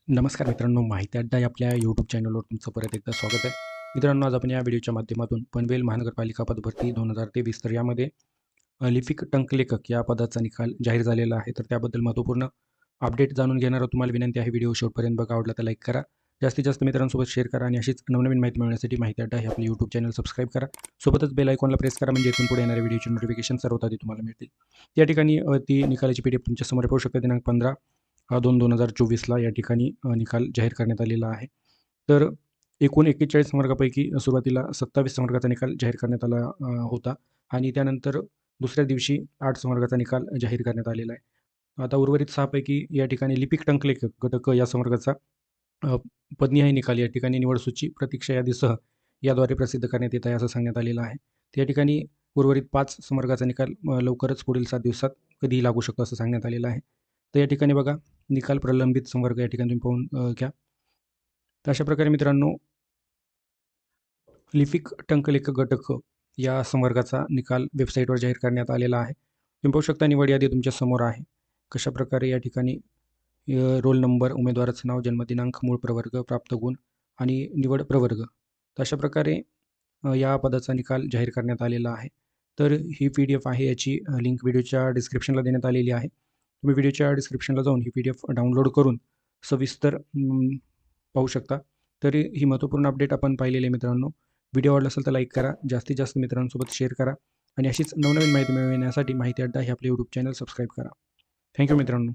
नमस्कार मित्रांनो, माहिती अड्डा या आपल्या यूट्यूब चॅनलवर तुमचं परत एकदा स्वागत आहे. मित्रांनो, आज आपण या व्हिडिओच्या माध्यमातून पनवेल महानगरपालिका पदभरती 2023 तर यामध्ये लिपिक टंकलेखक या पदाचा निकाल जाहीर झालेला आहे. तर त्याबद्दल महत्त्वपूर्ण अपडेट जाणून घेणार तुम्हाला विनंती आहे. व्हिडिओ शेवटपर्यंत बघा, आवडला तर लाईक करा, जास्तीत जास्त मित्रांसोबत शेअर करा आणि अशीच नवनवीन माहिती मिळवण्यासाठी माहिती अड्डा हे आपले यूट्यूब चॅनल सबस्क्राईब करा. सोबतच बेल आयकॉनला प्रेस करा, म्हणजे इथून पुढे येणाऱ्या व्हिडिओचे नोटिफिकेशन सर्वात आधी तुम्हाला मिळतील. या ठिकाणी ती निकालाची PDF तुमच्यासमोर पाहू शकता. दिनांक 15/2/2024 या ठिकाणी निकाल जाहीर करण्यात आलेला आहे. तर एकूण 41 संवर्गापैकी सुरुवातीला 27 संवर्गाचा निकाल जाहीर करण्यात आला होता आणि त्यानंतर दुसऱ्या दिवशी 8 संवर्गाचा निकाल जाहीर करण्यात आलेला आहे. आता उर्वरित 6 पैकी या ठिकाणी लिपिक टंकलेखक गट क या संवर्गाचा पदनिहाय निकाल या ठिकाणी निवड सूची प्रतीक्षा यादीसह याद्वारे प्रसिद्ध करण्यात येत आहे, असं सांगण्यात आलेलं आहे. त्या ठिकाणी उर्वरित 5 संवर्गाचा निकाल लवकरच पुढील 7 दिवसात कधीही लागू शकतो, असं सांगण्यात आलेलं आहे. तर या ठिकाणी बघा, निकाल प्रलंबित संवर्ग या ठिकाणी तुम्ही पाहून घ्या. तर अशा प्रकारे मित्रांनो, लिपिक टंकलेखक गट क या संवर्गाचा निकाल वेबसाईटवर जाहीर करण्यात आलेला आहे. तुम्ही पाहू शकता, निवड यादी तुमच्या समोर आहे. कशाप्रकारे या ठिकाणी रोल नंबर, उमेदवाराचं नाव, जन्मदिनांक, मूळ प्रवर्ग, प्राप्त गुण आणि निवड प्रवर्ग. तर अशा प्रकारे या पदाचा निकाल जाहीर करण्यात आलेला आहे. तर ही PDF आहे, याची लिंक व्हिडिओच्या डिस्क्रिप्शनला देण्यात आलेली आहे. तुम्ही व्हिडिओच्या डिस्क्रिप्शनला जाऊन ही PDF डाउनलोड करून सविस्तर पाहू शकता. तर ही महत्त्वपूर्ण अपडेट आपण पाहिलेली आहे मित्रांनो. व्हिडिओ आवडला असेल तर लाईक करा, जास्तीत जास्त मित्रांसोबत शेअर करा आणि अशीच नवनवीन माहिती मिळविण्यासाठी माहिती अड्डा हे आपले यूट्यूब चॅनल सबस्क्राईब करा. थँक्यू मित्रांनो.